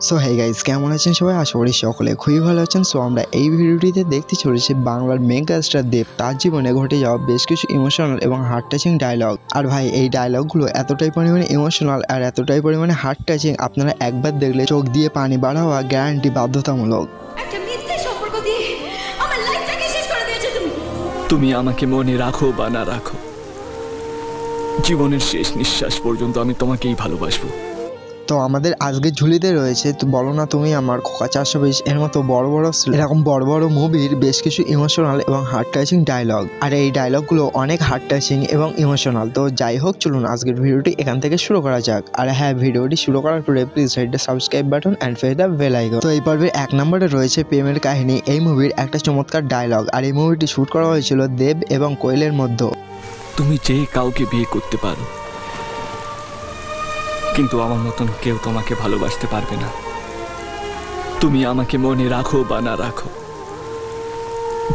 So hey guys, কেমন আছেন সবাই? আশা করি সকলে খুবই ভালো আছেন। সো আমরা এই ভিডিওটিতে দেখতে চলেছি বাংলার মেগা স্টার দেব তার জীবনে ঘটে যাওয়া বেশ কিছু ইমোশনাল এবং হার্ট টাচিং ডায়লগ। আর ভাই, এই ডায়লগগুলো এতটাই পরিমাণে ইমোশনাল আর এতটাই পরিমাণে হার্ট টাচিং, আপনারা একবার দেখলে চোখ দিয়ে পানি বার হওয়া গ্যারান্টি বাধ্যতামূলক। তুমি আমাকে মনে রাখো বা না রাখো, জীবনের শেষ নিঃশ্বাস পর্যন্ত আমি তোমাকেই ভালোবাসবো। তো আমাদের আজকের ঝুলিতে রয়েছে তো বলো না তুমি আমার, খোকা 420 এর মতো এরকম বড় বড় মুভির বেশ কিছু ইমোশনাল এবং হার্ট টাচিং ডায়লগ। আর এই ডায়লগগুলো অনেক হার্ট টাচিং এবং ইমোশনাল। তো যাই হোক, চলুন আজকের ভিডিওটি এখান থেকে শুরু করা যাক। আর হ্যাঁ, ভিডিওটি শুরু করার পরে please hit the subscribe button and press the bell icon. তো এই পর্বের 1 নম্বরে রয়েছে প্রেমের কাহিনী, এই মুভির একটা চমৎকার ডায়লগ। আর এই মুভিটি শুট করা হয়েছিল দেব এবং কোয়েলের মধ্যে। তুমি যে কাউকে বিয়ে করতে পারো, কিন্তু আমার মতন কেউ তোমাকে ভালোবাসতে পারবে না। তুমি আমাকে মনে রাখো বা না রাখো,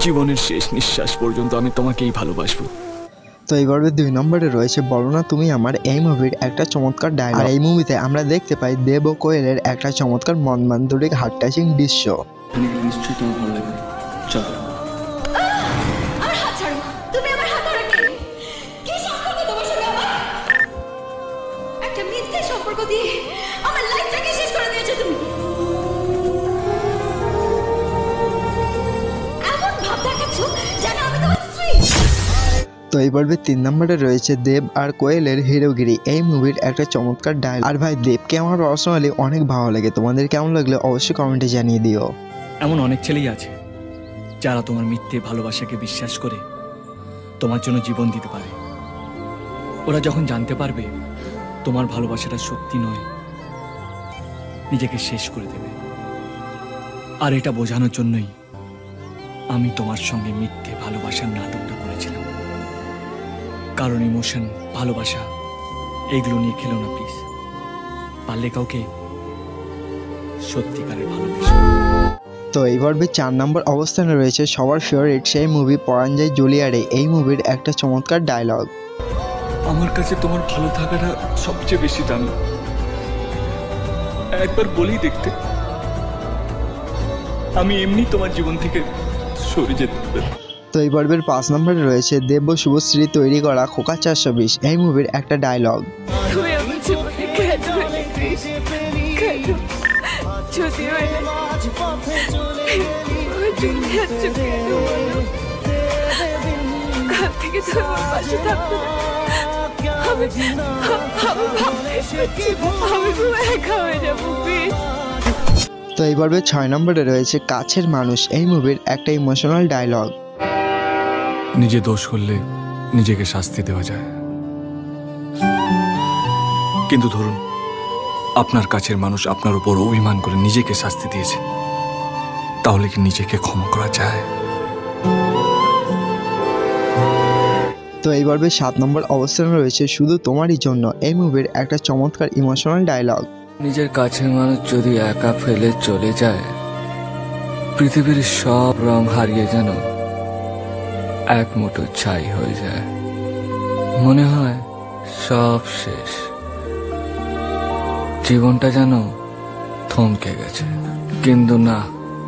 জীবনের শেষ নিঃশ্বাস পর্যন্ত আমি তোমাকেই ভালোবাসবো। তো এই পর্বে 2 নম্বরে রয়েছে বলো না তুমি আমার, এই মুভির একটা চমৎকার ডায়লগ। আর এই মুভিতে আমরা দেখতে পাই দেব ও কোয়েলের একটা চমৎকার মনমান্তরিক হার্ট টাচিং দৃশ্য। নিশ্চয়ই তোমার ভালো লাগবে, চলো। তো এই পর্বে 3 নম্বরে রয়েছে দেব আর কোয়েলের হিরোগিরি, এই মুভির একটা চমৎকার ডায়লগ। আর ভাই, দেবকে আমার পার্সোনালি অনেক ভালো লাগে। তোমাদের কেমন লাগলে অবশ্যই কমেন্টে জানিয়ে দিও। এমন অনেক ছেলেই আছে যারা তোমার মিথ্যে ভালোবাসাকে বিশ্বাস করে তোমার জন্য জীবন দিতে পারে। ওরা যখন জানতে পারবে তোমার ভালোবাসাটা সত্যি নয়, নিজেকে শেষ করে দেবে। আর এটা বোঝানোর জন্যই আমি তোমার সঙ্গে মিথ্যে ভালোবাসার নাটকটা করেছিলাম। কারণ ইমোশন, ভালোবাসা এইগুলো নিয়ে খেলো না প্লিজ। পারলে কাউকে সত্যিকারের ভালোবাসা। তো এই পর্বে 4 নম্বর অবস্থানে রয়েছে সবার ফেভারিট সেই মুভি পরাণ যায় জুলিয়ারে, এই মুভির একটা চমৎকার ডায়লগ। আমার কাছে তোমার ভালো থাকাটা সবচেয়ে বেশি দামি। একবার বলেই দেখতে, আমি এমনি তোমার জীবন থেকে সরে যেতে পারি। তো এই পর্বের 5 নম্বরে রয়েছে দেব ও শুভশ্রী তৈরি করা খোকা 420, এই মুভির একটা ডায়লগ। তো এই পর্বে 6 নম্বরে রয়েছে কাছের মানুষ, এই মুভির একটা ইমোশনাল ডায়লগ। নিজে দোষ করলে নিজেকে শাস্তি দেওয়া যায়, কিন্তু ধরুন আপনার কাছের মানুষ আপনার উপর অভিমান করে নিজেকে শাস্তি দিয়েছে, তাহলে কি নিজেকে ক্ষমা করা যায়? তো এই পর্বে 7 নম্বর অবস্থানে রয়েছে শুধু তোমারই জন্য, এই মুভির একটা চমৎকার ইমোশনাল ডায়লগ। নিজের কাছের মানুষ যদি একা ফেলে চলে যায়, পৃথিবীর সব রং হারিয়ে যেন এক মুঠো ছাই হয়ে যায়। মনে হয় সব শেষ, জীবনটা যেন থমকে গেছে। কিন্তু না,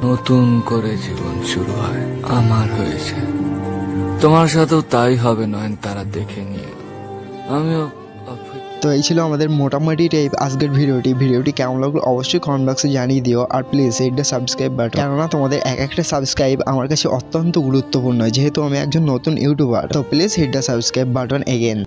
নতুন করে জীবন শুরু হয়। আমার হয়েছে, তোমার সাথেও তাই হবে নয়নতারা দেখে নিয়ে। আমিও। তো এই ছিল আমাদের মোটামুটি টাইপ আজকের ভিডিওটি কেমন লাগলো অবশ্যই কমেন্ট বক্সে জানিয়ে দিও। আর please hit the subscribe button, কেননা তোমাদের একটা সাবস্ক্রাইব আমার কাছে অত্যন্ত গুরুত্বপূর্ণ, যেহেতু আমি একজন নতুন ইউটিউবার। তো please hit the subscribe button again.